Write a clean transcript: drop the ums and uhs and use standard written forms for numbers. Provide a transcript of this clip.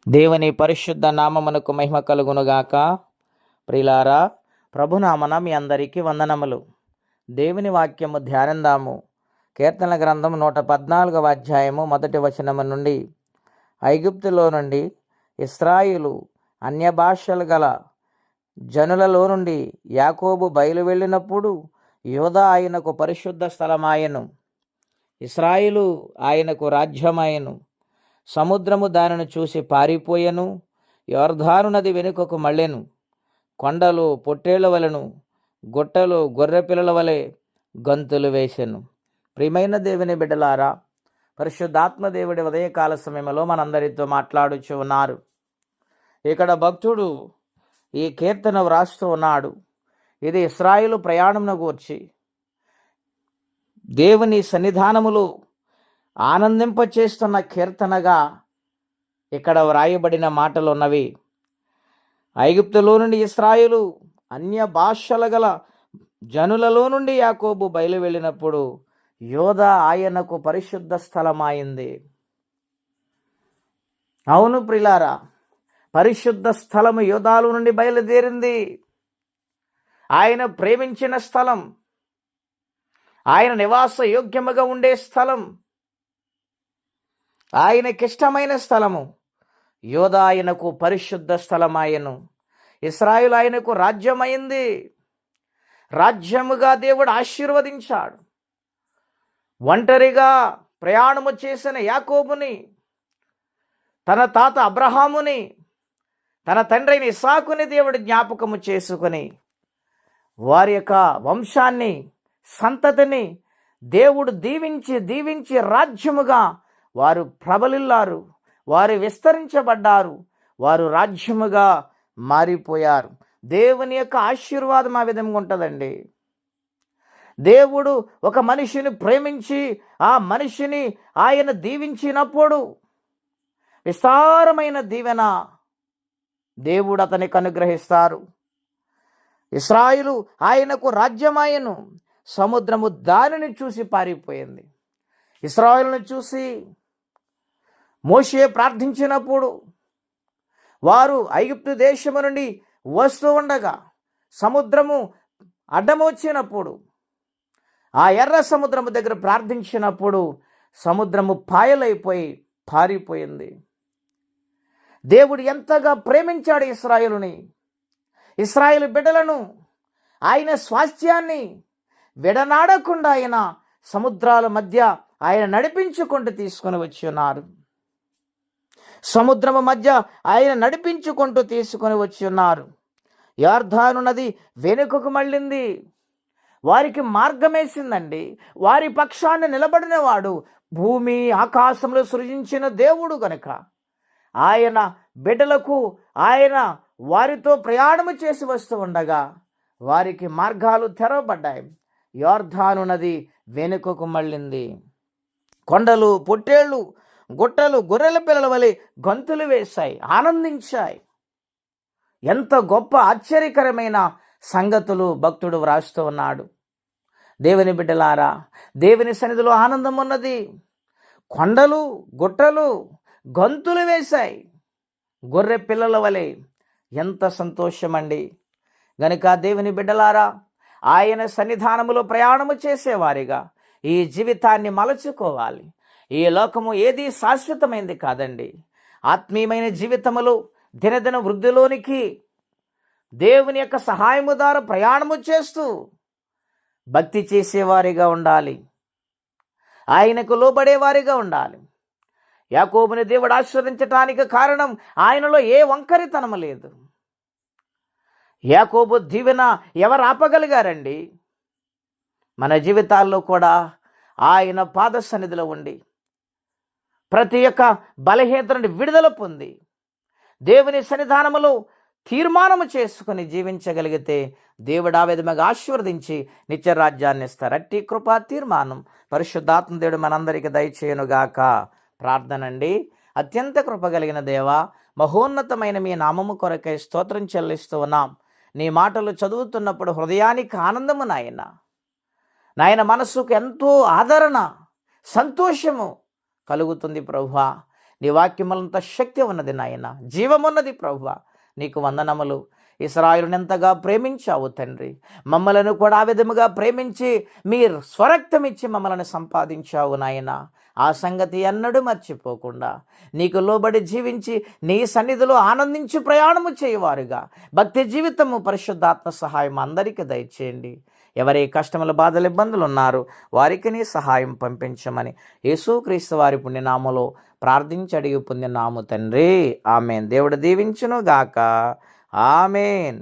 దేవుని పరిశుద్ధ నామమునకు మహిమ కలుగునుగాక. ప్రియులారా, ప్రభునామన మీ అందరికీ వందనములు. దేవుని వాక్యము ధ్యానందాము. కీర్తనల గ్రంథం 114వ అధ్యాయము 1వ వచనము నుండి, ఐగుప్తులో నుండి ఇశ్రాయేలు అన్య భాషలు గల జనులలో నుండి యాకోబు బయలు వెళ్ళినప్పుడు యోధా ఆయనకు పరిశుద్ధ స్థలమాయెను, ఇశ్రాయేలు ఆయనకు రాజ్యమాయెను. సముద్రము దానిని చూసి పారిపోయెను, యొర్దాను నది వెనుకకు మళ్ళెను. కొండలు పొట్టేళ్ల వలెను, గుట్టలు గొర్రెపిల్లల వలె గంతులు వేసెను. ప్రియమైన దేవుని బిడ్డలారా, పరిశుద్ధాత్మ దేవుడి ఉదయకాల సమయంలో మనందరితో మాట్లాడుచు ఉన్నారు. ఇక్కడ భక్తుడు ఈ కీర్తన వ్రాస్తూ ఉన్నాడు. ఇది ఇశ్రాయేలు ప్రయాణమును గూర్చి దేవుని సన్నిధానములో ఆనందింపచేస్తున్న కీర్తనగా ఇక్కడ వ్రాయబడిన మాటలు ఉన్నవి. ఐగుప్తులో నుండి ఇశ్రాయేలు అన్య భాషల గల జనులలో నుండి యాకోబు బయలు వెళ్ళినప్పుడు యోధా ఆయనకు పరిశుద్ధ స్థలమాయింది. అవును ప్రియులారా, పరిశుద్ధ స్థలము యోధాల నుండి బయలుదేరింది. ఆయన ప్రేమించిన స్థలం, ఆయన నివాస యోగ్యముగా ఉండే స్థలం, ఆయనకిష్టమైన స్థలము యోధా ఆయనకు పరిశుద్ధ స్థలమాయెను. ఇశ్రాయేలు ఆయనకు రాజ్యమైంది. రాజ్యముగా దేవుడు ఆశీర్వదించాడు. ఒంటరిగా ప్రయాణము చేసిన యాకోబుని, తన తాత అబ్రహాముని, తన తండ్రిని ఇస్సాకుని దేవుడు జ్ఞాపకము చేసుకొని వారి యొక్క వంశాన్ని, సంతతిని దేవుడు దీవించి రాజ్యముగా వారు ప్రబలిల్లారు, వారు విస్తరించబడ్డారు, వారు రాజ్యముగా మారిపోయారు. దేవుని యొక్క ఆశీర్వాదం ఆ విధంగా ఉంటుందండి. దేవుడు ఒక మనిషిని ప్రేమించి ఆ మనిషిని ఆయన దీవించినప్పుడు విస్తారమైన దీవెన దేవుడు అతనికి అనుగ్రహిస్తారు. ఇశ్రాయేలు ఆయనకు రాజ్యమాయెను. సముద్రము దానిని చూసి పారిపోయింది. ఇశ్రాయేలును చూసి మోషే ప్రార్థించినప్పుడు వారు ఐగుప్తు దేశము నుండి వస్తూ ఉండగా సముద్రము అడ్డము వచ్చినప్పుడు ఆ ఎర్ర సముద్రము దగ్గర ప్రార్థించినప్పుడు సముద్రము పాయలైపోయి పారిపోయింది. దేవుడు ఎంతగా ప్రేమించాడు ఇశ్రాయేలుని, ఇశ్రాయేలు బిడ్డలను, ఆయన స్వాస్థ్యాన్ని విడనాడకుండా ఆయన సముద్రాల మధ్య ఆయన నడిపించుకుంటూ తీసుకొని వచ్చి ఉన్నారు. సముద్రము మధ్య ఆయన నడిపించుకుంటూ తీసుకొని వచ్చి ఉన్నారు. యొర్దాను నది వెనుకకు మళ్ళింది. వారికి మార్గమేసిందండి. వారి పక్షాన్ని నిలబడిన వాడు భూమి ఆకాశంలో సృజించిన దేవుడు గనుక ఆయన బిడ్డలకు ఆయన వారితో ప్రయాణము చేసి వస్తూ ఉండగా వారికి మార్గాలు తెరవబడ్డాయి. యొర్దాను నది వెనుకకు మళ్ళింది. కొండలు పొట్టేళ్ళు గుట్టలు గొర్రెల పిల్లల వలె గంతులు వేశాయి, ఆనందించాయి. ఎంత గొప్ప ఆశ్చర్యకరమైన సంగతులు భక్తుడు వ్రాస్తూ ఉన్నాడు. దేవుని బిడ్డలారా, దేవుని సన్నిధిలో ఆనందం ఉన్నది. కొండలు గుట్టలు గంతులు వేశాయి గొర్రె పిల్లల వలె. ఎంత సంతోషమండి. గనుక దేవుని బిడ్డలారా, ఆయన సన్నిధానములో ప్రయాణము చేసేవారిగా ఈ జీవితాన్ని మలచుకోవాలి. ఈ లోకము ఏది శాశ్వతమైంది కాదండి. ఆత్మీయమైన జీవితములో దినదిన వృద్ధిలోనికి దేవుని యొక్క సహాయము ద్వారా ప్రయాణము చేస్తూ భక్తి చేసేవారిగా ఉండాలి. ఆయనకు లోబడేవారిగా ఉండాలి. యాకోబుని దేవుడు ఆశీర్వదించటానికి కారణం ఆయనలో ఏ వంకరితనము లేదు. యాకోబు దీవెన ఎవరు ఆపగలిగారండి? మన జీవితాల్లో కూడా ఆయన పాద సన్నిధిలో ఉండి ప్రతి ఒక్క బలహీనత నుండి విడుదల పొంది దేవుని సన్నిధానములో తీర్మానము చేసుకుని జీవించగలిగితే దేవుడు ఆ విధంగా ఆశీర్వదించి నిత్య రాజ్యాన్ని ఇస్తారు. అట్టి కృపా తీర్మానం పరిశుద్ధాత్మ దేవుడు మనందరికీ దయచేయునుగాక. ప్రార్థనండి. అత్యంత కృప కలిగిన దేవా, మహోన్నతమైన మీ నామము కొరకై స్తోత్రం చెల్లిస్తూ ఉన్నాం. నీ మాటలు చదువుతున్నప్పుడు హృదయానికి ఆనందము నాయన మనసుకు ఎంతో ఆదరణ, సంతోషము కలుగుతుంది ప్రభువా. నీ వాక్యములంత శక్తి ఉన్నది నాయన, జీవమున్నది ప్రభువా. నీకు వందనములు. ఇశ్రాయేలును ఎంతగా ప్రేమించావు తండ్రి, మమ్మలను కూడా ఆ విధముగా ప్రేమించి మీరు స్వరక్తం ఇచ్చి మమ్మల్ని సంపాదించావు నాయన. ఆ సంగతి ఎన్నడూ మర్చిపోకుండా నీకు లోబడి జీవించి నీ సన్నిధిలో ఆనందించి ప్రయాణము చేయవారుగా భక్తి జీవితము, పరిశుద్ధాత్మ సహాయం అందరికీ దయచేయండి. ఎవరి కష్టములు, బాధలు, ఇబ్బందులు ఉన్నారో వారికి నీ సహాయం పంపించమని యేసుక్రీస్తు వారి పుణ్యనామములో ప్రార్థించి అడిగి పొందినాము తండ్రి. ఆమేన్. దేవుడు దీవించును గాక. ఆమేన్.